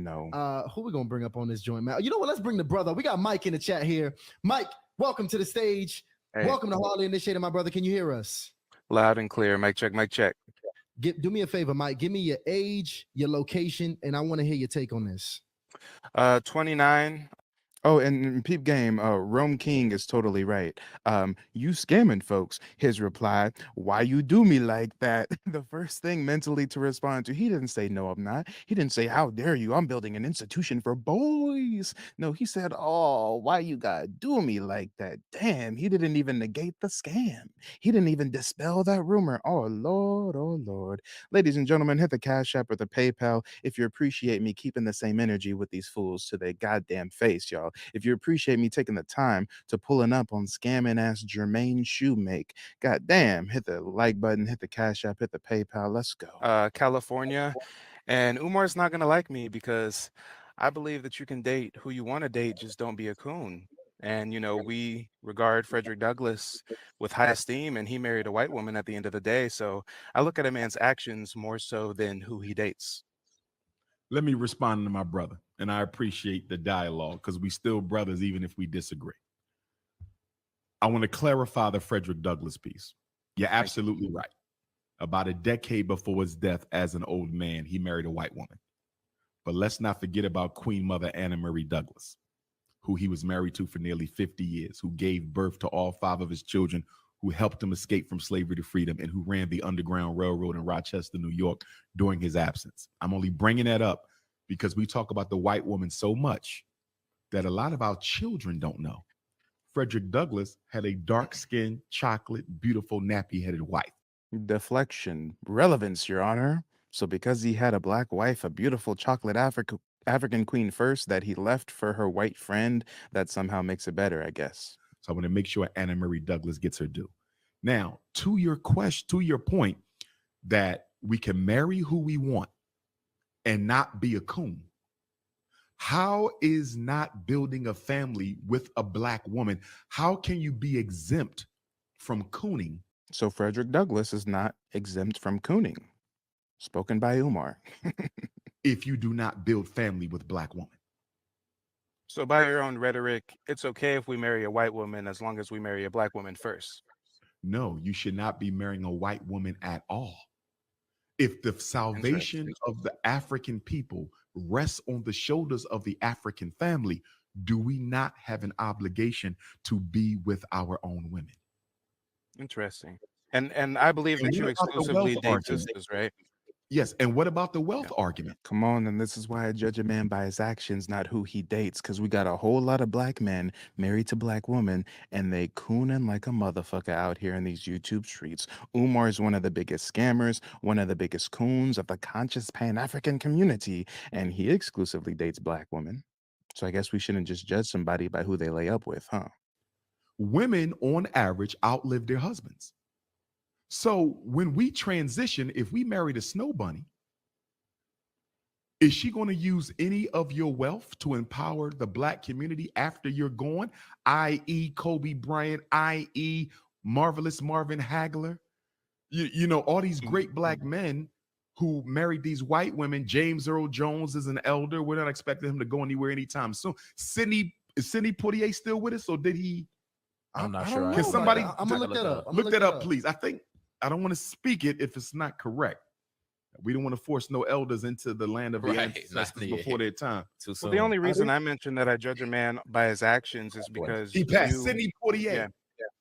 know. Who we gonna bring up on this joint, man? You know what? Let's bring the brother. We got Mike in the chat here. Mike, welcome to the stage. Hey, Welcome to Harley Initiated, my brother. Can you hear us? loud and clear. Mic check, mic check. Do me a favor, Mike. Give me your age, your location, and I want to hear your take on this. 29. Oh, and peep game, Rome King is totally right. You scamming folks. His reply, why you do me like that? The first thing mentally to respond to, he didn't say, no, I'm not. He didn't say, how dare you? I'm building an institution for boys. No, he said, oh, why you gotta do me like that? Damn, he didn't even negate the scam. He didn't even dispel that rumor. Oh, Lord, oh, Lord. Ladies and gentlemen, hit the Cash App or the PayPal if you appreciate me keeping the same energy with these fools to their goddamn face, y'all. If you appreciate me taking the time to pulling up on scamming ass Jermaine Shoemake, goddamn, hit the like button, hit the Cash App, hit the PayPal. Let's go. California, and Umar's not gonna like me because I believe that you can date who you want to date, just don't be a coon. And we regard Frederick Douglass with high esteem, and he married a white woman at the end of the day. So I look at a man's actions more so than who he dates. Let me respond to my brother, and I appreciate the dialogue because we still brothers even if we disagree. I want to clarify the Frederick Douglass piece. You're absolutely right. About a decade before his death as an old man, he married a white woman. But let's not forget about Queen Mother Anna Murray Douglass, who he was married to for nearly 50 years, who gave birth to all 5 of his children, who helped him escape from slavery to freedom, and who ran the Underground Railroad in Rochester, New York during his absence. I'm only bringing that up because we talk about the white woman so much that a lot of our children don't know. Frederick Douglass had a dark-skinned, chocolate, beautiful, nappy-headed wife. Deflection. Relevance, Your Honor. So because he had a black wife, a beautiful chocolate African queen first that he left for her white friend, that somehow makes it better, I guess. So I want to make sure Anna Murray Douglass gets her due. Now, to your question, to your point that we can marry who we want and not be a coon. How is not building a family with a black woman? How can you be exempt from cooning? So Frederick Douglass is not exempt from cooning. Spoken by Umar. If you do not build family with black woman. So by your own rhetoric, it's okay if we marry a white woman as long as we marry a black woman first. No, you should not be marrying a white woman at all. If the salvation of the African people rests on the shoulders of the African family, do we not have an obligation to be with our own women? Interesting. And I believe that you exclusively date sisters, right? Yes. And what about the wealth argument? Come on, and this is why I judge a man by his actions, not who he dates, because we got a whole lot of black men married to black women, and they cooning like a motherfucker out here in these YouTube streets. Umar is one of the biggest scammers, one of the biggest coons of the conscious Pan-African community, and he exclusively dates black women. So I guess we shouldn't just judge somebody by who they lay up with, huh? Women, on average, outlive their husbands. So when we transition, if we married a snow bunny, is she going to use any of your wealth to empower the black community after you're gone, i.e. Kobe Bryant, i.e. Marvelous Marvin Hagler? You know, all these great black men who married these white women. James Earl Jones is an elder. We're not expecting him to go anywhere anytime soon. Is Sidney Poitier still with us, or did he? I'm not sure. Can somebody I'm gonna look that up. Look that up, please. I don't want to speak it if it's not correct. We don't want to force no elders into the land of the ancestors before their time. Well, the only reason I mentioned that I judge a man by his actions is because he passed. Sidney Poitier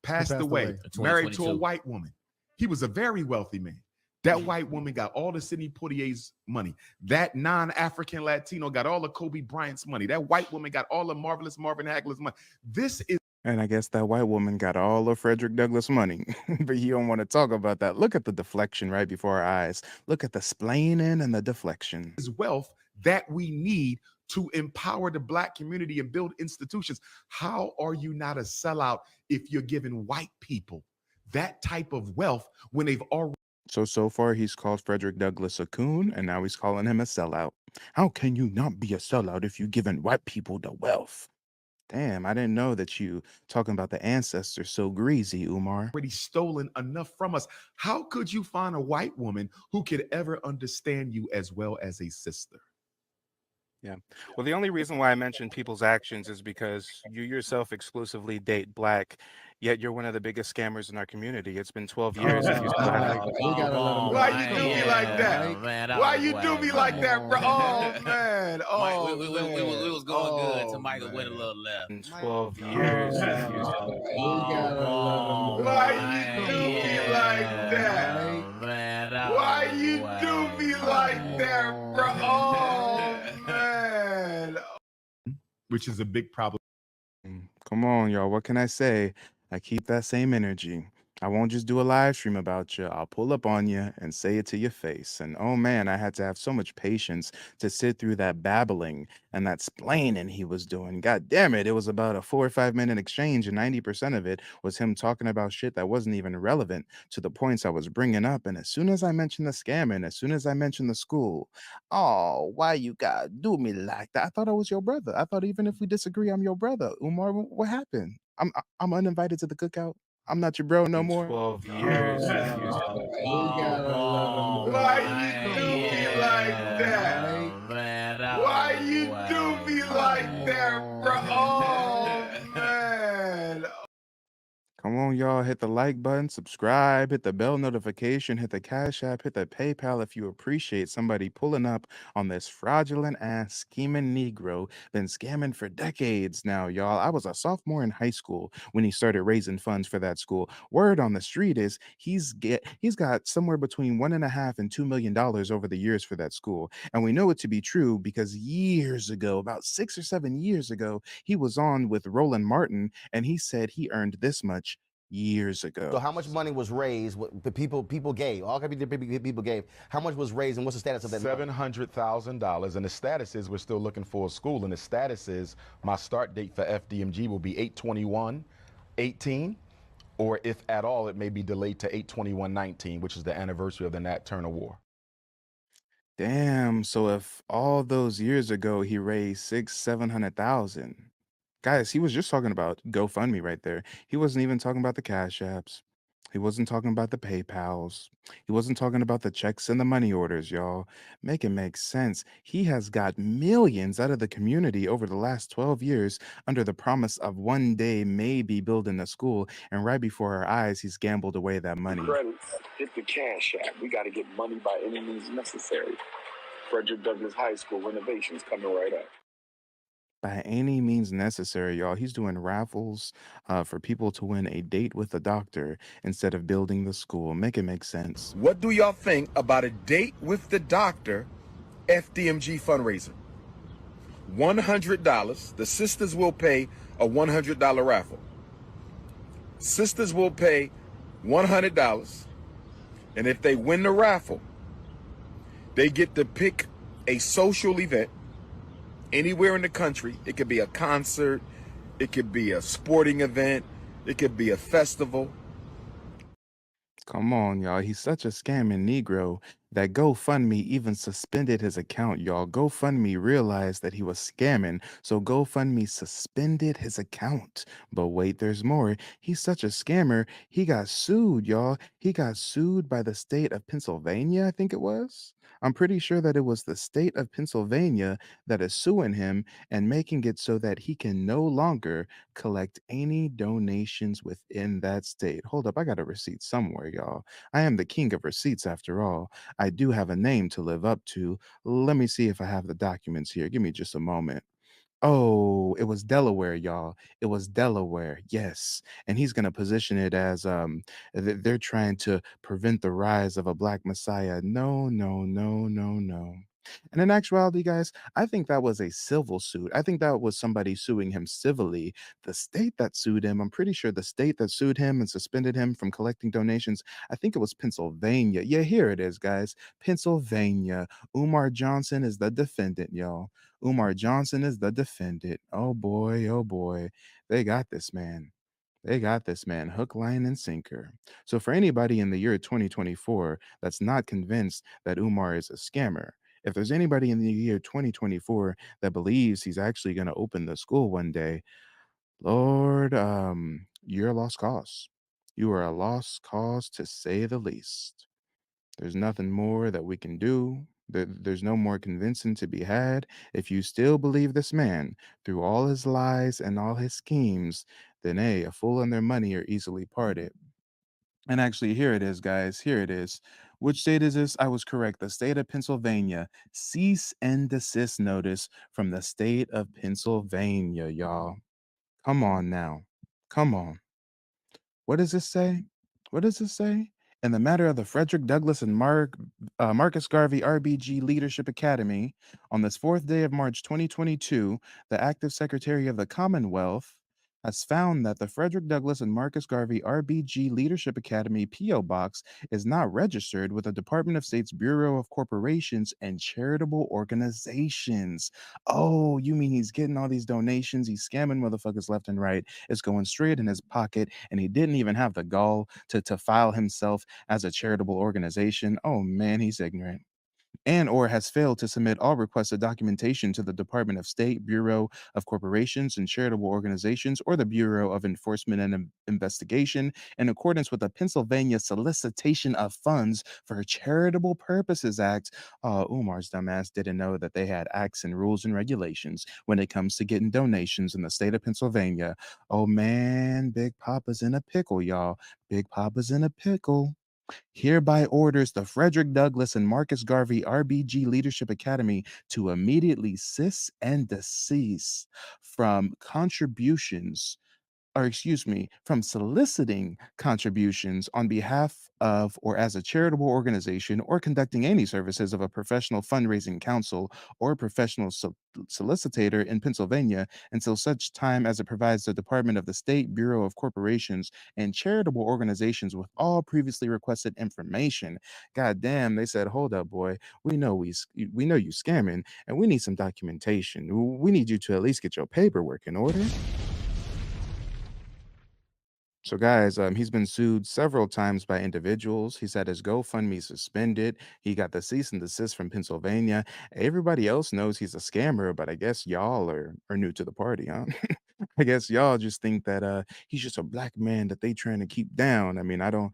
passed away, married to a white woman. He was a very wealthy man. That white woman got all the Sidney Poitier's money. That non-African Latino got all of Kobe Bryant's money. That white woman got all of Marvelous Marvin Hagler's money. And I guess that white woman got all of Frederick Douglass' money, but you don't want to talk about that. Look at the deflection right before our eyes. Look at the splaining and the deflection. Is wealth that we need to empower the black community and build institutions. How are you not a sellout if you're giving white people that type of wealth when they've already... So far, he's called Frederick Douglass a coon, and now he's calling him a sellout. How can you not be a sellout if you're giving white people the wealth? Damn, I didn't know that you talking about the ancestors so greasy, Umar. Already stolen enough from us. How could you find a white woman who could ever understand you as well as a sister? Yeah. Well, the only reason why I mention people's actions is because you yourself exclusively date black, yet you're one of the biggest scammers in our community. It's been 12 years if you still Mike, haven't. we Come gotta let him on, Why go. you Mike. Come do me like on, that? Yeah, Mike. man, that Why was you do whack, me Come like man. that, bro? on, Oh man. Mike, Oh we man. was going good Oh till Michael went a man. little left. In Mike. 12 years if you Oh, still. we Come gotta let him on, Why go. you Mike. Come do me like on, that? Mike. Yeah, man, that Why was you do whack, me Come like that, bro? Oh on. man. Which is a big problem. Come on, y'all. What can I say? I keep that same energy. I won't just do a live stream about you. I'll pull up on you and say it to your face. And oh man, I had to have so much patience to sit through that babbling and that splaining he was doing. God damn it. It was about a 4 or 5 minute exchange, and 90% of it was him talking about shit that wasn't even relevant to the points I was bringing up. And as soon as I mentioned the scamming, as soon as I mentioned the school, oh, why you gotta do me like that? I thought I was your brother. I thought even if we disagree, I'm your brother. Umar, what happened? I'm uninvited to the cookout. I'm not your bro no In more. 12 years if you Oh, still. we Come gotta let him on, Why go. you Mike. Come do me like on, that? Mike. Yeah, man, that Why was you do whack, me Come like that, bro? Oh man. man. Come on, y'all. Hit the like button, subscribe, hit the bell notification, hit the Cash App, hit the PayPal if you appreciate somebody pulling up on this fraudulent ass scheming Negro. Been scamming for decades now, y'all. I was a sophomore in high school when he started raising funds for that school. Word on the street is he's got somewhere between $1.5 and $2 million over the years for that school. And we know it to be true because years ago, about 6 or 7 years ago, he was on with Roland Martin and he said he earned this much years So ago. how much money was raised? What the people gave? All kinds of people gave. How much was raised, and what's the status of that money? $700,000, and the status is we're still looking for a school, and the status is my start date for FDMG will be 8/21/18, or if at all, it may be delayed to 8/21/19, which is the anniversary of the Nat Turner War. Damn, so if all those years ago he raised 700,000. Guys, he was just talking about GoFundMe right there. He wasn't even talking about the Cash Apps. He wasn't talking about the PayPals. He wasn't talking about the checks and the money orders, y'all. Make it make sense. He has got millions out of the community over the last 12 years under the promise of one day maybe building a school. And right before our eyes, he's gambled away that money. Credits, hit the Cash App. We got to get money by any means necessary. Frederick Douglass High School renovations coming right up. By any means necessary, y'all. He's doing raffles for people to win a date with a doctor instead of building the school. Make it make sense. What do y'all think about a date with the doctor FDMG fundraiser? $100. The sisters will pay a $100 raffle. Sisters will pay $100. And if they win the raffle, they get to pick a social event anywhere in the country. It could be a concert, it could be a sporting event, it could be a festival. Come on, y'all. He's such a scamming Negro that GoFundMe even suspended his account, y'all. GoFundMe realized that he was scamming, so GoFundMe suspended his account. But wait, there's more. He's such a scammer, he got sued, y'all. He got sued by the state of Pennsylvania, I think it was. I'm pretty sure that it was the state of Pennsylvania that is suing him and making it so that he can no longer collect any donations within that state. Hold up, I got a receipt somewhere, y'all. I am the king of receipts after all. I do have a name to live up to. Let me see if I have the documents here. Give me just a moment. Oh, it was Delaware, y'all. It was Delaware. Yes. And he's going to position it as they're trying to prevent the rise of a black messiah. No, no, no, no, no. And in actuality, guys, I think that was a civil suit. I think that was somebody suing him civilly. The state that sued him, I'm pretty sure the state that sued him and suspended him from collecting donations, I think it was Pennsylvania. Yeah, here it is, guys. Pennsylvania. Umar Johnson is the defendant, y'all. Umar Johnson is the defendant. Oh boy, oh boy. They got this man. They got this man hook, line, and sinker. So, for anybody in the year 2024 that's not convinced that Umar is a scammer, if there's anybody in the year 2024 that believes he's actually going to open the school one day, Lord, you're a lost cause. You are a lost cause to say the least. There's nothing more that we can do There's no more convincing to be had. If you still believe this man through all his lies and all his schemes, then a fool and their money are easily parted. And actually, here it is, guys. Here it is. Which state is this? I was correct. The state of Pennsylvania. Cease and desist notice from the state of Pennsylvania, y'all. Come on now. Come on. What does this say? What does this say? In the matter of the Frederick Douglass and Marcus Garvey RBG Leadership Academy, on this fourth day of March 2022, the active secretary of the Commonwealth has found that the Frederick Douglass and Marcus Garvey RBG Leadership Academy P.O. Box is not registered with the Department of State's Bureau of Corporations and Charitable Organizations. Oh, you mean he's getting all these donations? He's scamming motherfuckers left and right. It's going straight in his pocket, and he didn't even have the gall to file himself as a charitable organization. Oh man, he's ignorant. And or has failed to submit all requested documentation to the Department of State, Bureau of Corporations and Charitable Organizations, or the Bureau of Enforcement and Investigation in accordance with the Pennsylvania Solicitation of Funds for Charitable Purposes Act. Umar's dumbass didn't know that they had acts and rules and regulations when it comes to getting donations in the state of Pennsylvania. Oh man, Big Papa's in a pickle, y'all. Big Papa's in a pickle. Hereby orders the Frederick Douglass and Marcus Garvey RBG Leadership Academy to immediately cease and desist from contributions, or excuse me, from soliciting contributions on behalf of or as a charitable organization or conducting any services of a professional fundraising council or professional solicitor in Pennsylvania until such time as it provides the Department of the State Bureau of Corporations and charitable organizations with all previously requested information. God damn, they said, hold up, boy. We know you scamming, and we need some documentation. We need you to at least get your paperwork in order. So, guys, he's been sued several times by individuals. He's had his GoFundMe suspended. He got the cease and desist from Pennsylvania. Everybody else knows he's a scammer, but I guess y'all are new to the party, huh? I guess y'all just think that he's just a black man that they trying to keep down. I mean, I don't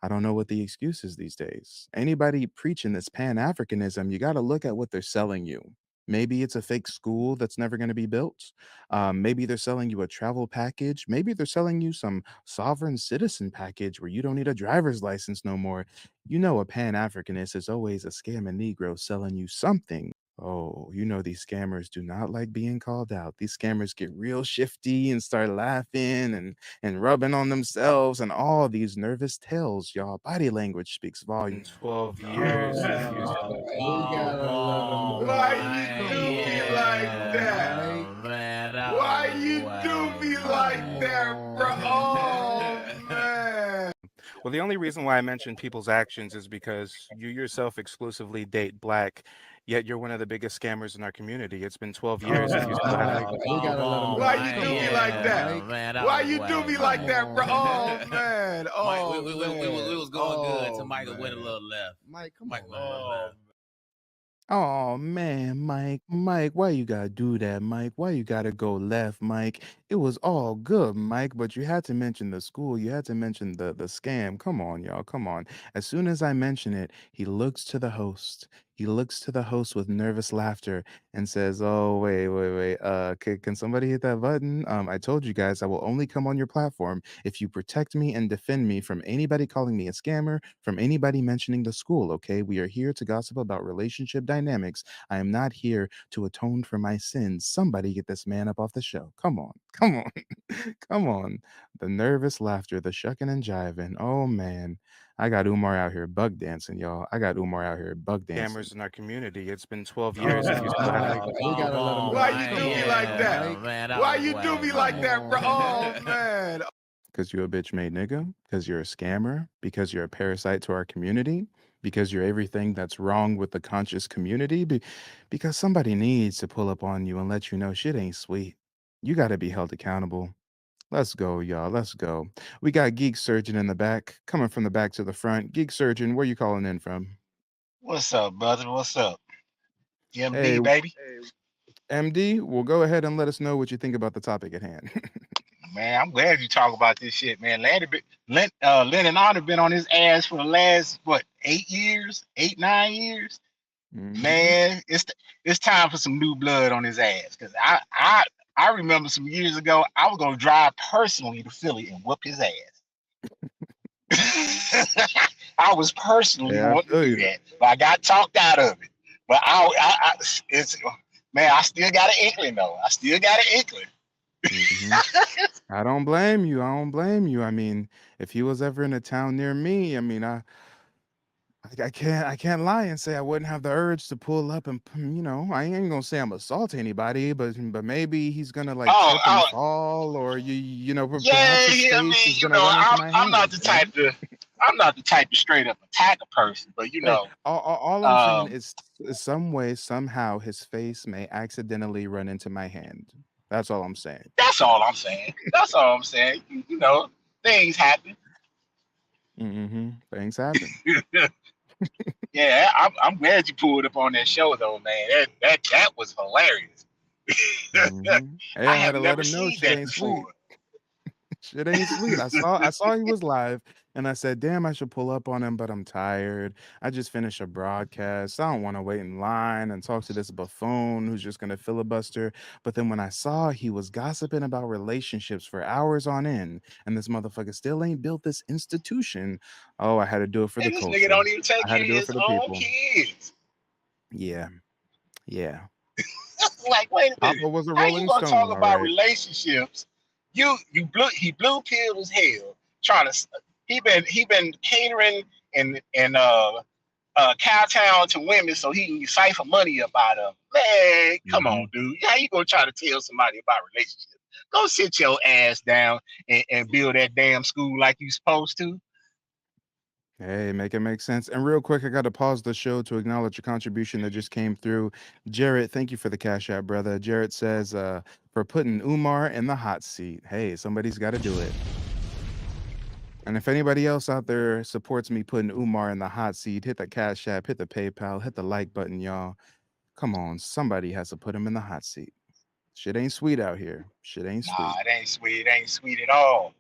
know what the excuse is these days. Anybody preaching this Pan-Africanism, you got to look at what they're selling you. Maybe it's a fake school that's never going to be built. Maybe they're selling you a travel package. Maybe they're selling you some sovereign citizen package where you don't need a driver's license no more. You know, a Pan-Africanist is always a scamming Negro selling you something. Oh, you know, these scammers do not like being called out. These scammers get real shifty and start laughing and rubbing on themselves and all these nervous tales, y'all. Body language speaks volumes. 12 years. We gotta love him. Why you do me like that? Why you do me like that, bro? Oh, man. Well, the only reason why I mention people's actions is because you yourself exclusively date black, yet you're one of the biggest scammers in our community. It's been 12 years and you still haven't. We gotta let him. Why you do me like that? Why you do me like that, bro? Oh, man. Oh, we man. was going good Oh, till Michael went a man. little left. Mike, come Mike on. went a little left. Oh man, Mike, why you gotta do that, Mike? Why you gotta go left, Mike? It was all good, Mike, but you had to mention the school. You had to mention the scam. Come on, y'all. Come on. As soon as I mention it, he looks to the host. He looks to the host with nervous laughter and says, "Oh, wait. Can somebody hit that button? I told you guys I will only come on your platform if you protect me and defend me from anybody calling me a scammer, from anybody mentioning the school, okay? We are here to gossip about relationship dynamics. I am not here to atone for my sins. Somebody get this man up off the show. Come on. Come on. Come on." The nervous laughter, the shucking and jiving. Oh man. I got Umar out here bug dancing, y'all. I got Umar out here bug dancing. Scammers in our community. It's been 12 years and you still haven't. We gotta let him. Why you do me like that? Why you do me like that, bro? Oh, man. Because you're a bitch made nigga, because you're a scammer, because you're a parasite to our community, because you're everything that's wrong with the conscious community, because somebody needs to pull up on you and let you know shit ain't sweet. You got to be held accountable. Let's go, y'all. Let's go. We got Geek Surgeon in the back, coming from the back to the front. Geek Surgeon, where you calling in from? What's up, brother? What's up? MD, Hey, baby. MD, well, go ahead and let us know what you think about the topic at hand. Man, I'm glad you talk about this shit, man. Len and Honor been on his ass for the last, 8 years? 8, 9 years? Man, it's time for some new blood on his ass. Cause I remember some years ago, I was gonna drive personally to Philly and whoop his ass. I was personally Yeah, I wanting to feel do you. that, but I got talked out of it. But it's man, I still got an inkling though. I still got an inkling. hmm I don't blame you. I don't blame you. I mean, if he was ever in a town near me, I mean, I can't lie and say I wouldn't have the urge to pull up and I ain't gonna say I'm assault anybody, but maybe he's gonna like Oh, trip and oh, fall, or perhaps yeah, his yeah. I face is mean, gonna run into my I'm not hand. the type to, I'm not the type to straight up attack a person, but Hey, all I'm saying um, is some way, somehow, his face may accidentally run into my hand. That's all I'm saying. that's all I'm saying. That's all I'm saying. Things happen. Things happen. Yeah, I'm glad you pulled up on that show though, man. That was hilarious. Hey, I I had have to let never him know seen shit that ain't sweet. before. Shit ain't sweet. I saw he was live and I said, "Damn, I should pull up on him, but I'm tired. I just finished a broadcast. I don't want to wait in line and talk to this buffoon who's just going to filibuster." But then when I saw he was gossiping about relationships for hours on end and this motherfucker still ain't built this institution, oh, I had to do it for the And this nigga culture. don't even take I had to care of do it his for the own people. kids. Yeah. Yeah. Like, wait a Papa minute. was a How you rolling gonna talk stone, all about right. relationships? He blue pilled as hell trying to. He been catering and cowtown to women so he can siphon money up out of them. Man, come Mhm. on, dude. How you gonna try to tell somebody about relationships? Go sit your ass down and build that damn school like you supposed to. Hey, make it make sense. And real quick, I got to pause the show to acknowledge a contribution that just came through. Jarrett, thank you for the cash app, brother. Jarrett says, for putting Umar in the hot seat. Hey, somebody's got to do it. And if anybody else out there supports me putting Umar in the hot seat, hit the cash app, hit the PayPal, hit the like button, y'all. Come on, somebody has to put him in the hot seat. Shit ain't sweet out here. Shit ain't Nah, sweet. it ain't sweet. It ain't sweet at all.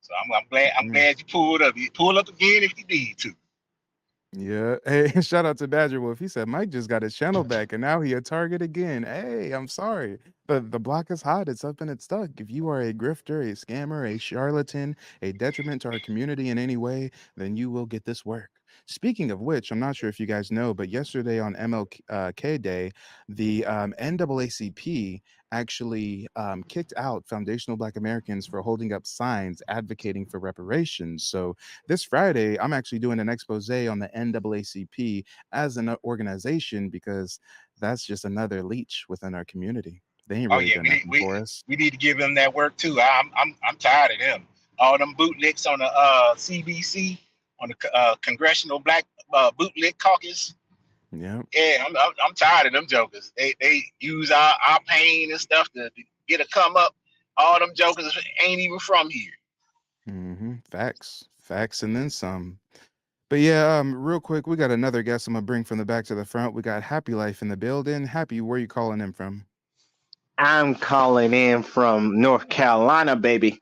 So I'm glad. I'm Mm. glad you pulled up. You pull up again if you need to. Yeah. Hey, shout out to Badger Wolf. He said Mike just got his channel back and now he a target again. Hey, I'm sorry. The block is hot. It's up and it's stuck. If you are a grifter, a scammer, a charlatan, a detriment to our community in any way, then you will get this work. Speaking of which, I'm not sure if you guys know, but yesterday on MLK Day, the NAACP actually kicked out foundational Black Americans for holding up signs advocating for reparations. So this Friday, I'm actually doing an expose on the NAACP as an organization because that's just another leech within our community. They ain't Oh really yeah, done nothing for us. we need to give them that work too. I'm tired of them. All them bootlicks on the CBC, on the Congressional Black Bootlick Caucus. Yeah. Yeah, I'm tired of them jokers. They use our pain and stuff to get a come up. All them jokers ain't even from here. Facts. Facts and then some. But yeah, real quick, we got another guest I'm gonna bring from the back to the front. We got Happy Life in the building. Happy, where you calling in from? I'm calling in from North Carolina, baby.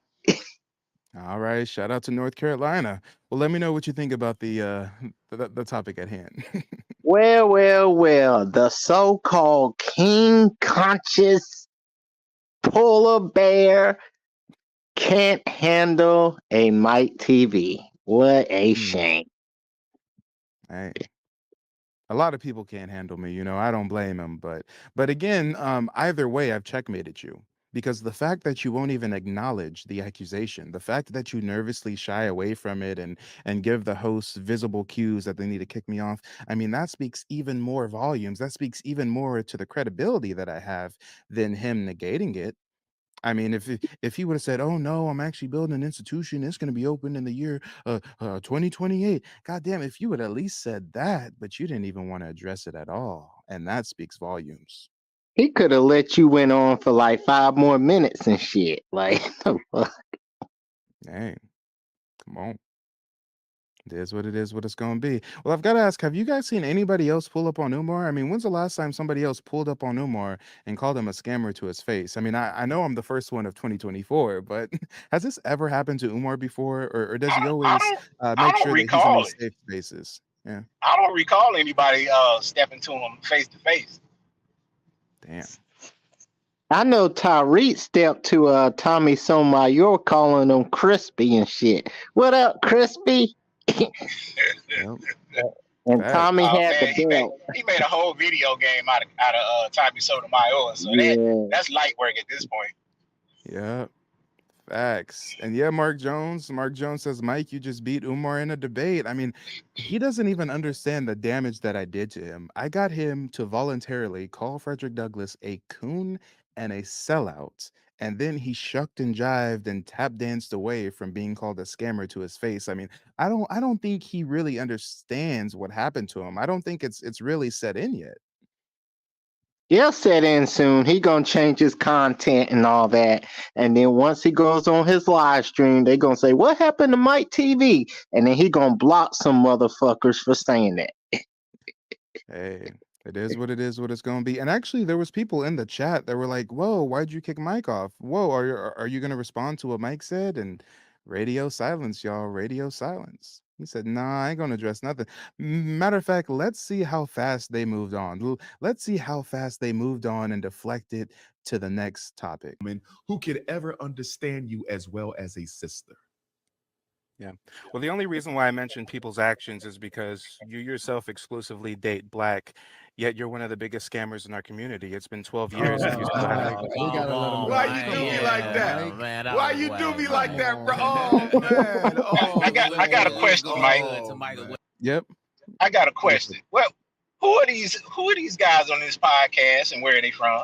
All right, shout out to North Carolina. Well, let me know what you think about the topic at hand. Well, well, well. The so-called king conscious polar bear can't handle a Mike TV. What a Hmm. shame. Hey, a lot of people can't handle me, I don't blame them, but again, either wayVe checkmated you because the fact that you won't even acknowledge the accusation, the fact that you nervously shy away from it and give the host visible cues that they need to kick me off, I mean, that speaks even more volumes. That speaks even more to the credibility that I have than him negating it. I mean, if he would have said, "Oh no, I'm actually building an institution. It's going to be open in the year 2028." God damn, if you would at least said that, but you didn't even want to address it at all, and that speaks volumes. He could have let you went on for like 5 more minutes and shit. Like, the fuck? Hey, come on. It is what it is, what it's going to be. Well, I've got to ask, have you guys seen anybody else pull up on Umar? I mean, when's the last time somebody else pulled up on Umar and called him a scammer to his face? I mean, I know I'm the first one of 2024, but has this ever happened to Umar before? Or does he I always don't I make don't sure that he's in recall these it. safe spaces? Yeah. I don't recall anybody stepping to him face to face. Damn. I know Tyreek stepped to Tommy Sotomayor calling him crispy and shit. What up, crispy? Yep. And Facts. Tommy Oh had the man, belt. he made a whole video game out of Tommy Sotomayor. So Yeah. that's light work at this point. Yep. Facts. And yeah, Mark Jones. Mark Jones says, Mike, you just beat Umar in a debate. I mean, he doesn't even understand the damage that I did to him. I got him to voluntarily call Frederick Douglass a coon and a sellout. And then he shucked and jived and tap danced away from being called a scammer to his face. I mean, I don't think he really understands what happened to him. I don't think it's really set in yet. He'll set in soon. He gonna change his content and all that. And then once he goes on his live stream, they gonna say, "What happened to Mike TV?" And then he gonna block some motherfuckers for saying that. Hey, it is what it is, what it's gonna be. And actually, there was people in the chat that were like, "Whoa, why'd you kick Mike off? Whoa, are you gonna respond to what Mike said?" And radio silence, y'all. Radio silence. He said, "Nah, I ain't gonna address nothing." Matter of fact, let's see how fast they moved on. Let's see how fast they moved on and deflected to the next topic. Who could ever understand you as well as a sister? Yeah. Well, the only reason why I mentioned people's actions is because you yourself exclusively date black, yet you're one of the biggest scammers in our community. It's been 12 years if you still haven't. We gotta let him go. Why you do me like that? Why you do me like that, bro? Oh man. Oh, I got a question, Mike. Yep. I got a question. Well, who are these guys on this podcast and where are they from?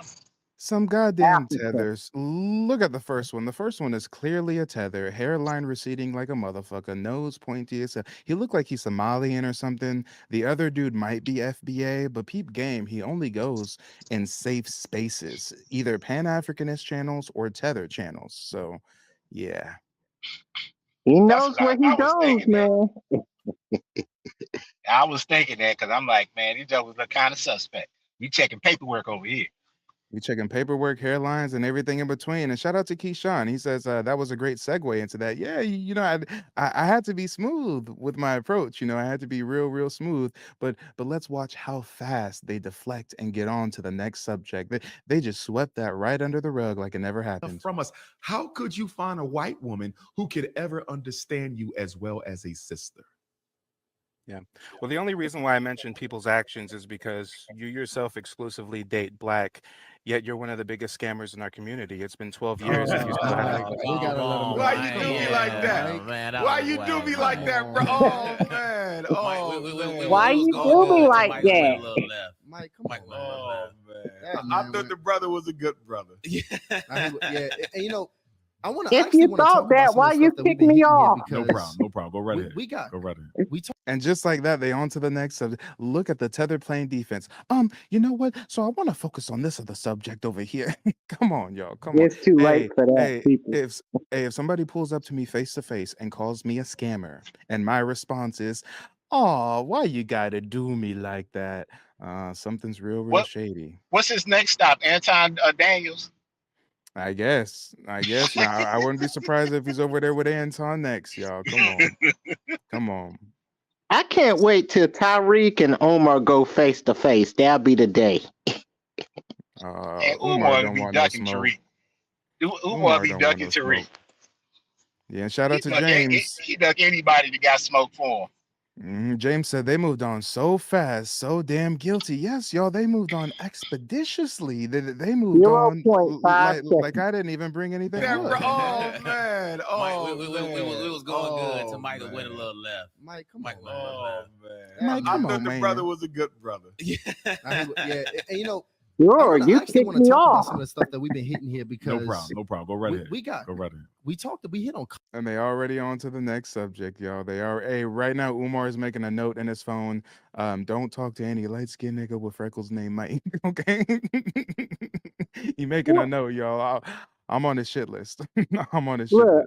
Some goddamn Africa. tethers. Look at the first one. The first one is clearly a tether, hairline receding like a motherfucker, nose pointy as he looked like he's Somalian or something. The other dude might be FBA, but peep game, he only goes in safe spaces, either Pan-Africanist channels or tether channels. So, yeah. He That's knows what where he I was goes, thinking that. man. I was thinking that because I'm like, man, these jokers look kind of suspect. We checking paperwork over here. We checking paperwork, hairlines, and everything in between. And shout out to Keyshawn. He says that was a great segue into that. Yeah, I had to be smooth with my approach. I had to be real smooth. But let's watch how fast they deflect and get on to the next subject. They just swept that right under the rug like it never happened. From us, how could you find a white woman who could ever understand you as well as a sister? Yeah. Well, the only reason why I mentioned people's actions is because you yourself exclusively date black, yet you're one of the biggest scammers in our community. It's been 12 years if you still haven't. We gotta let him go. Why you do me like that? Why you do me like that, bro? Oh man. Oh, Why you do me like that? Mike, come on. Oh man. Hey, I man, thought the brother was a good brother. Yeah, and I want If you thought that, why you kick me off? No problem. Go right ahead. We got Go right ahead. we talk. And just like that, they on to the next subject. Look at the tether playing defense. You know what? So I want to focus on this other subject over here. Come on, y'all. Come on. It's too late for that, people. If somebody pulls up to me face to face and calls me a scammer, and my response is, "Oh, why you gotta do me like that?" Something's real shady. What's his next stop? Anton Daniels? I guess. Now, I wouldn't be surprised if he's over there with Anton next, y'all. Come on. I can't wait till Tyreek and Omar go face to face. That'll be the day. And Umar Umar don't be want no ducking smoke. Tariq. Umar be don't want ducking no Tariq. smoke. Yeah, and shout out to duck James. He duck anybody that got smoke for him. James said they moved on so fast, so damn guilty. Yes, y'all, they moved on expeditiously. They moved on 0.5 like I didn't even bring anything That, up. bro. Oh man. Oh, we was going good till Michael went a little left. Mike, come Mike on. went a little left. Mike, I come thought on, the man. brother was a good brother. Yeah, and Sure, I you actually kicked want to me talk about off. some of the stuff that we've been hitting here because No problem. Go right ahead. we got Go right ahead. we hit on And they already on to the next subject, y'all. They are right now. Umar is making a note in his phone. Don't talk to any light skinned nigga with freckles named Mike. Okay, he making a note, y'all. I'm on his shit list. I'm on his shit list.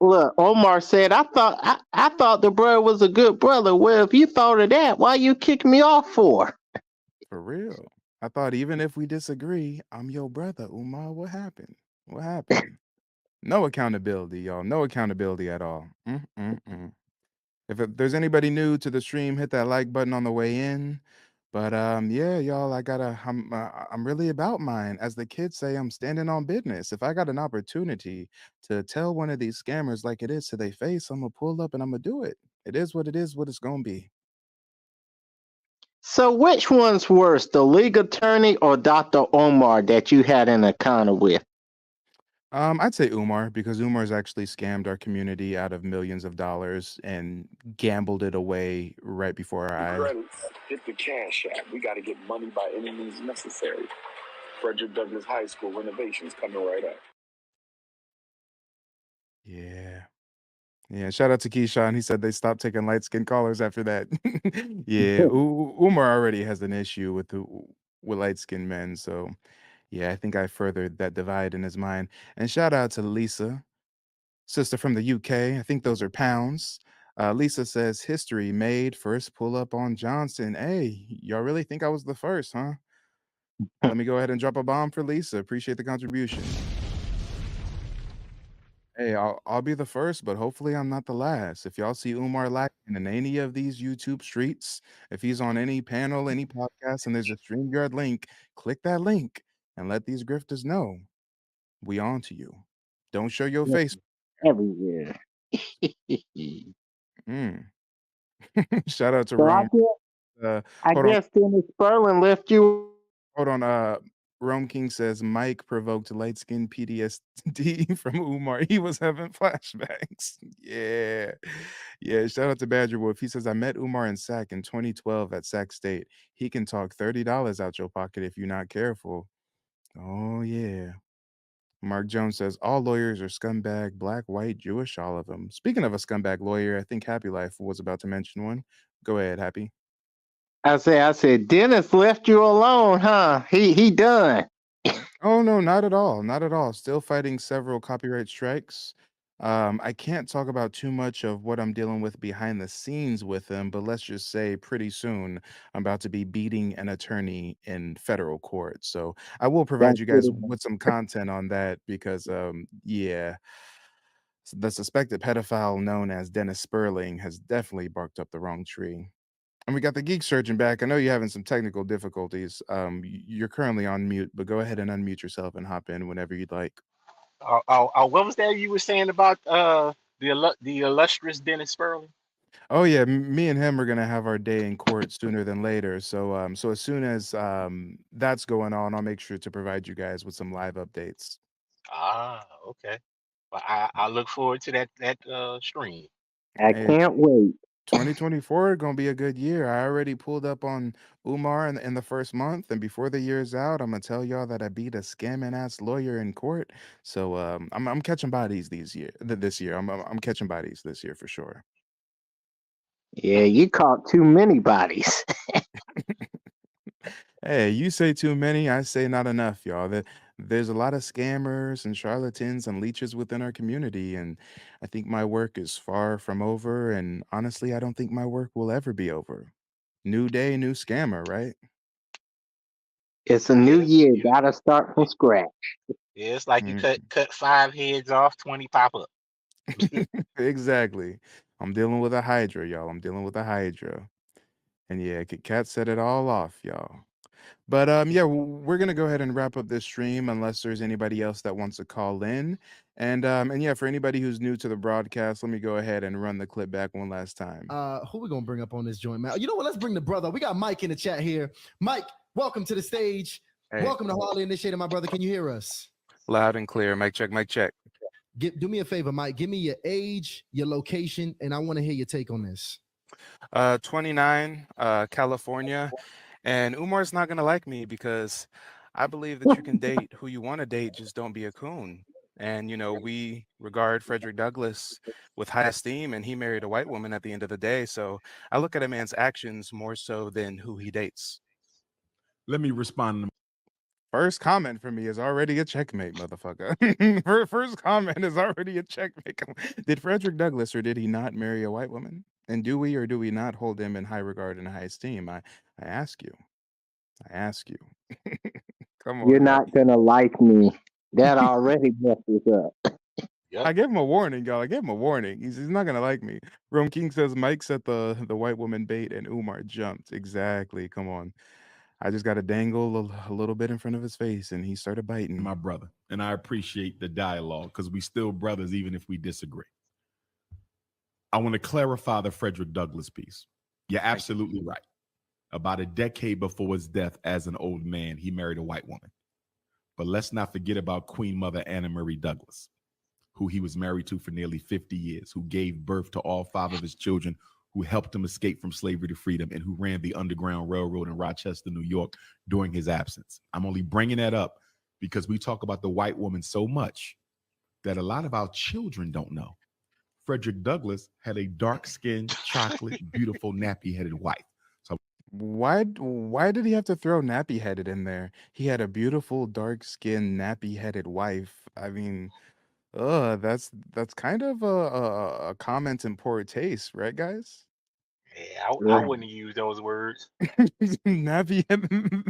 Look. Omar said, I thought the brother was a good brother. Well, if you thought of that, why you kick me off for? For real. I thought even if we disagree, I'm your brother, Umar. What happened? No accountability, y'all. No accountability at all. If there's anybody new to the stream, hit that like button on the way in. But yeah, y'all, I'm really about mine. As the kids say, I'm standing on business. If I got an opportunity to tell one of these scammers like it is to their face, I'm gonna pull up and I'm gonna do it. It is what it is, what it's gonna be. So which one's worse, the league attorney or Dr. Omar that you had an encounter with? I'd say Umar because Umar's actually scammed our community out of millions of dollars and gambled it away right before our eyes. Credits, hit the cash app. We got to get money by any means necessary. Frederick Douglass High School renovations coming right up. Yeah. Yeah, shout out to Keyshawn. He said they stopped taking light skinned callers after that. Yeah, Umar already has an issue with light skinned men, so yeah, I think I furthered that divide in his mind. And shout out to Lisa, sister from the UK. I think those are pounds. Lisa says history made first pull up on Johnson. Hey, y'all really think I was the first, huh? Let me go ahead and drop a bomb for Lisa. Appreciate the contribution. Hey, I'll be the first, but hopefully I'm not the last. If y'all see Umar lacking in any of these YouTube streets, if he's on any panel, any podcast, and there's a StreamYard link, click that link and let these grifters know we on to you. Don't show your face. Everywhere. Mm. Shout out to So Rome. I Hold on. guess Dennis Sperling left you. Hold on. Rome King says Mike provoked light skin PTSD from Umar. He was having flashbacks. Yeah. Yeah. Shout out to Badger Wolf. He says, I met Umar in Sac in 2012 at Sac State. He can talk $30 out your pocket if you're not careful. Oh, yeah. Mark Jones says, all lawyers are scumbag, black, white, Jewish, all of them. Speaking of a scumbag lawyer, I think Happy Life was about to mention one. Go ahead, Happy. I said, Dennis left you alone, huh? He done. Oh no, not at all. Not at all. Still fighting several copyright strikes. I can't talk about too much of what I'm dealing with behind the scenes with him, but let's just say pretty soon I'm about to be beating an attorney in federal court. So I will provide That's you guys good. with some content on that because yeah, the suspected pedophile known as Dennis Sperling has definitely barked up the wrong tree. And we got the geek surgeon back. I know you're having some technical difficulties. You're currently on mute, but go ahead and unmute yourself and hop in whenever you'd like. What was that you were saying about the illustrious Dennis Sperling? Oh yeah, me and him are gonna have our day in court sooner than later. So as soon as that's going on, I'll make sure to provide you guys with some live updates. Ah, okay. Well, I look forward to that stream. I Hey, can't wait. 2024 gonna be a good year. I already pulled up on Umar in the first month, and before the year's out, I'm gonna tell y'all that I beat a scamming ass lawyer in court. So I'm catching bodies this year. I'm catching bodies this year for sure. Yeah, you caught too many bodies. Hey, you say too many, I say not enough, y'all. There's a lot of scammers and charlatans and leeches within our community, and I think my work is far from over. And honestly, I don't think my work will ever be over. New day, new scammer, right? It's a new Yeah, year. Gotta start from scratch. yeah, it's like you Mm. cut 5 heads off, 20 pop up. Exactly. I'm dealing with a hydra, y'all. I'm dealing with a hydra. And yeah, Cat set it all off, y'all. But yeah, we're gonna go ahead and wrap up this stream unless there's anybody else that wants to call in. And yeah, for anybody who's new to the broadcast, let me go ahead and run the clip back one last time. Who we gonna bring up on this joint, man? You know what? Let's bring the brother. We got Mike in the chat here. Mike, welcome to the stage. Hey. Welcome to Harley Initiated, my brother. Can you hear us? Loud and clear. Mic check, mic check. Do me a favor, Mike. Give me your age, your location, and I want to hear your take on this. 29, California. And Umar's not gonna like me because I believe that you can date who you want to date, just don't be a coon. And you know, we regard Frederick Douglass with high esteem, and he married a white woman at the end of the day. So I look at a man's actions more so than who he dates. Let me respond. First comment for me is already a checkmate, motherfucker. First comment is already a checkmate. Did Frederick Douglass or did he not marry a white woman? And do we or do we not hold him in high regard and high esteem? I ask you. I ask you. Come on. You're Happy. not gonna like me. That already messes up. Yep. I gave him a warning, y'all. I gave him a warning. He's not gonna like me. Rome King says Mike set the white woman bait and Umar jumped. Exactly. Come on. I just got to dangle a little bit in front of his face, and he started biting. My brother, and I appreciate the dialogue because we still brothers even if we disagree. I want to clarify the Frederick Douglass piece. You're absolutely right. About a decade before his death as an old man, he married a white woman. But let's not forget about Queen Mother Anna Marie Douglas, who he was married to for nearly 50 years, who gave birth to all 5 of his children, who helped him escape from slavery to freedom, and who ran the Underground Railroad in Rochester, New York during his absence. I'm only bringing that up because we talk about the white woman so much that a lot of our children don't know. Frederick Douglass had a dark-skinned, chocolate, beautiful, nappy-headed wife. So why did he have to throw nappy-headed in there? He had a beautiful, dark-skinned, nappy-headed wife. I mean, that's kind of a comment in poor taste, right, guys? Yeah, I Right. wouldn't use those words. Nappy head.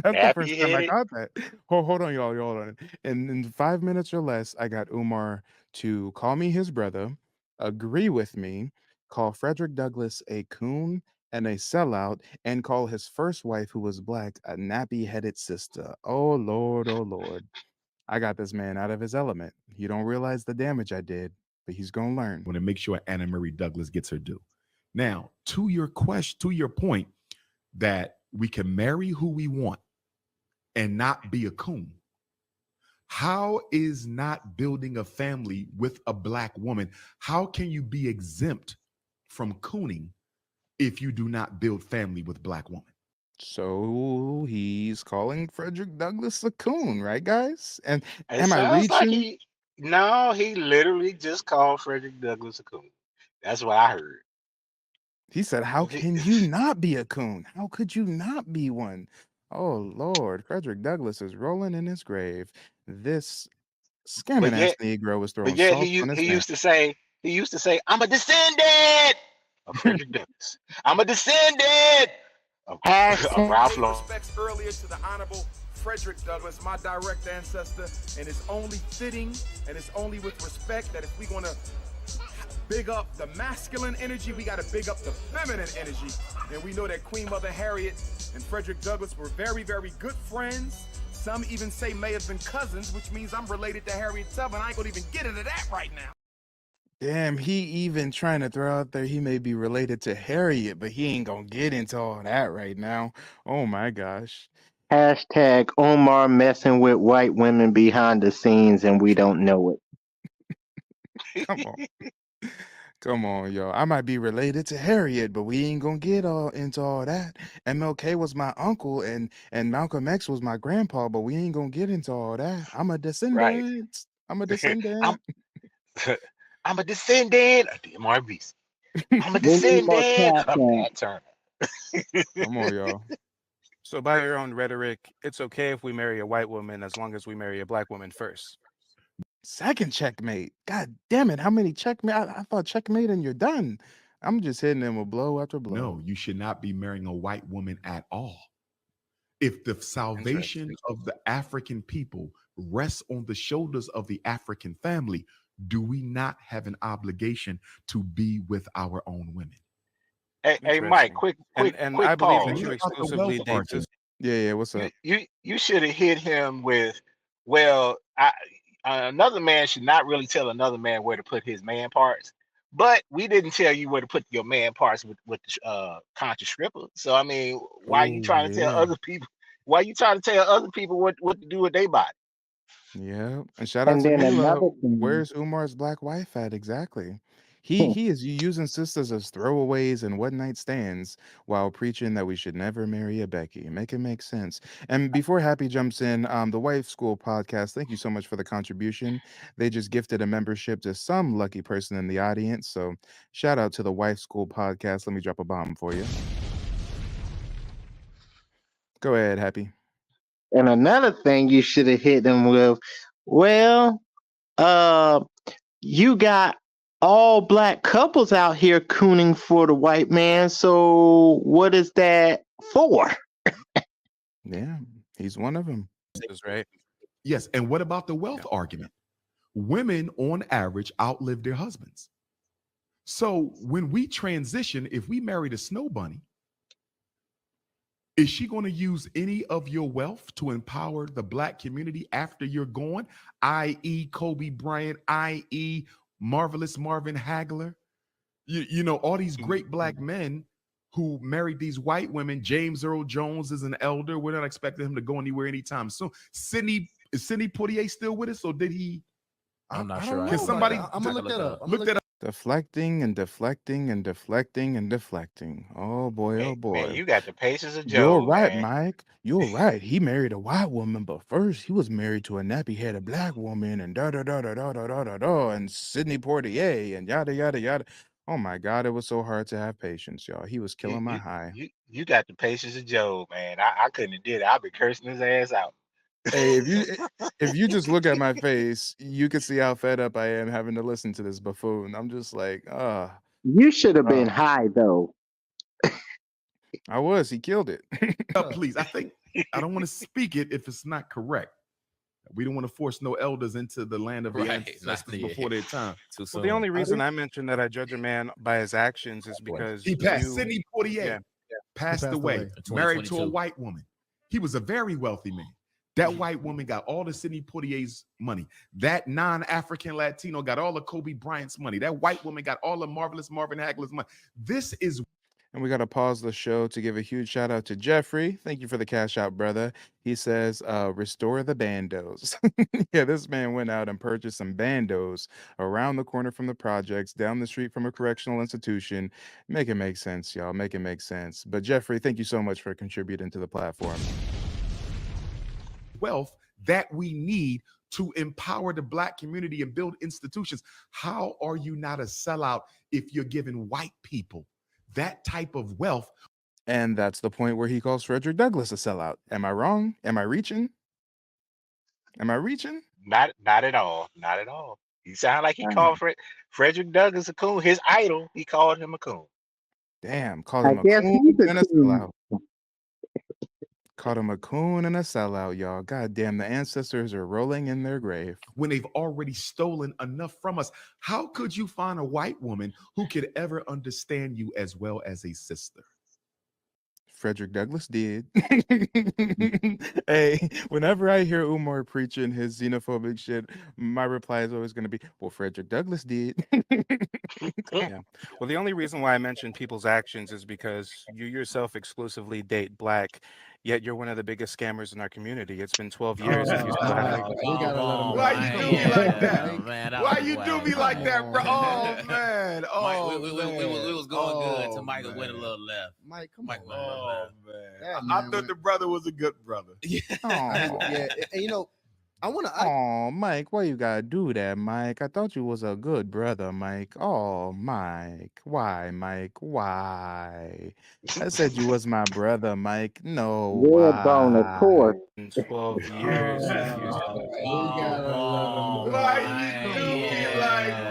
That's the first Nappy time I headed. got that. Hold on, y'all. Hold on. In 5 minutes or less, I got Umar to call me his brother, agree with me, call Frederick Douglass a coon and a sellout, and call his first wife, who was black, a nappy-headed sister. Oh Lord, oh Lord. I got this man out of his element. You don't realize the damage I did, but he's gonna learn. I want to make sure Anna Marie Douglas gets her due. Now, to your question, to your point, that we can marry who we want and not be a coon. How is not building a family with a black woman? How can you be exempt from cooning if you do not build family with black woman? So he's calling Frederick Douglass a coon, right, guys? And It am I sounds like reaching? he literally just called Frederick Douglass a coon. That's what I heard. He said, "How can you not be a coon? How could you not be one?" Oh Lord, Frederick Douglass is rolling in his grave. This But scamming ass yet, Negro is but throwing yet salt on his name. he used to say, I'm a descendant of Frederick Douglass. I'm a descendant of Ralph Lauren. Respects earlier to the Honorable Frederick Douglass, my direct ancestor, and it's only fitting and it's only with respect that if we're going to big up the masculine energy, we got to big up the feminine energy. And we know that Queen Mother Harriet and Frederick Douglass were very, very good friends. Some even say may have been cousins, which means I'm related to Harriet Tubman. I ain't gonna even get into that right now. Damn, he even trying to throw out there he may be related to Harriet, but he ain't gonna get into all that right now. Oh my gosh. Hashtag Omar messing with white women behind the scenes and we don't know it. Come on. Come on, y'all. I might be related to Harriet, but we ain't gonna get all into all that. MLK was my uncle and Malcolm X was my grandpa, but we ain't gonna get into all that. I'm a Right. descendant. I'm a I'm descendant. I'm a descendant of DMRBC. I'm a We need more descendant tap of dance. Nat Turner. Come on, y'all. So by your own rhetoric, it's okay if we marry a white woman as long as we marry a black woman first. Second checkmate. God damn it. How many checkmate? I thought checkmate and you're done. I'm just hitting them with blow after blow. No, you should not be marrying a white woman at all. If the salvation of the African people rests on the shoulders of the African family, do we not have an obligation to be with our own women? Hey Mike, quick And I believe that pause. you What about the exclusively wealth date argument? Yeah, what's up? You should have hit him with, well, another man should not really tell another man where to put his man parts, but we didn't tell you where to put your man parts with the conscious stripper. So I mean, why are you Oh, trying to tell yeah. other people? Why you trying to tell other people what to do with their body? Yeah. And shout out And to then Mila. another thing. Where's Umar's black wife at exactly? Hmm. He is using sisters as throwaways and one night stands while preaching that we should never marry a Becky. Make it make sense. And before Happy jumps in, the Wife School podcast, thank you so much for the contribution. They just gifted a membership to some lucky person in the audience. So shout out to the Wife School podcast. Let me drop a bomb for you. Go ahead, Happy. And another thing you should have hit them with, well, you got all black couples out here cooning for the white man. So what is that for? Yeah, he's one of them. Is right. Yes. And what about the wealth argument? women on average outlive their husbands. So when we transition, if we married a snow bunny, is she going to use any of your wealth to empower the black community after you're gone, i.e., Kobe Bryant, i.e., Marvelous Marvin Hagler? You know, all these great black men who married these white women. James Earl Jones is an elder. We're not expecting him to go anywhere anytime soon. Is Sidney Poitier still with us, or did he? I'm not I sure. don't Can know. somebody I'm gonna look that up. look that up? Deflecting and deflecting and deflecting and deflecting. Oh boy, oh Man, boy. you got the patience of You're Job, right, man. Mike. You're right. He married a white woman, but first he was married to a nappy-headed black woman and da da da da da da da da da and Sidney Poitier and yada yada yada. Oh my God, it was so hard to have patience, y'all. He was You killing my you high. you got the patience of Job, man. I couldn't have did it. I'd be cursing his ass out. Hey, if you just look at my face, you can see how fed up I am having to listen to this buffoon. I'm just like, You should have been high though. I was. He killed it. Please. I don't want to speak it if it's not correct. We don't want to force no elders into the land of the Right, ancestors not before their time. too Well, the soon. only reason I mentioned that I judge a man by his actions is because He passed. Sidney Poitier yeah. passed away, In married to a 2022. white woman. He was a very wealthy man. That white woman got all the Sidney Poitier's money. That non-African Latino got all of Kobe Bryant's money. That white woman got all of Marvelous Marvin Hagler's money. This is And we got to pause the show to give a huge shout out to Jeffrey. Thank you for the cash out, brother. He says, restore the bandos. Yeah, this man went out and purchased some bandos around the corner from the projects, down the street from a correctional institution. Make it make sense, y'all. Make it make sense. But Jeffrey, thank you so much for contributing to the platform. wealth that we need to empower the black community and build institutions. How are you not a sellout if you're giving white people that type of wealth? And that's the point where he calls Frederick Douglass a sellout. Am I wrong? Am I reaching? Am I reaching? Not at all. Not at all. He sounded like he called Frederick Douglass a coon. His idol, he called him a coon. Damn, called I him a guess coon he's a and a coon. sellout. Called him a coon and a sellout, y'all. God damn, the ancestors are rolling in their grave. When they've already stolen enough from us, how could you find a white woman who could ever understand you as well as a sister? Frederick Douglass did. Hey, whenever I hear Umar preaching his xenophobic shit, my reply is always going to be, well, Frederick Douglass did. Yeah. Well, the only reason why I mentioned people's actions is because you yourself exclusively date black, yet you're one of the biggest scammers in our community. It's been 12 years and you still haven't. We gotta let him go. Why you do me like that? Man, Why you do me like that, bro? Oh man! Oh we man! was going good till Oh, Michael man. went a little left. Mike, come Mike on. went a little Oh left. man! That I man thought the brother was a good brother. Oh, Yeah, and you know, I want to. oh, Mike, why you gotta do that, Mike? I thought you was a good brother, Mike. Oh, Mike, why, Mike? Why? I said you was my brother, Mike. No, Red bone, of why? course. In 12 years, if you still. We gotta let him go. Why you do me like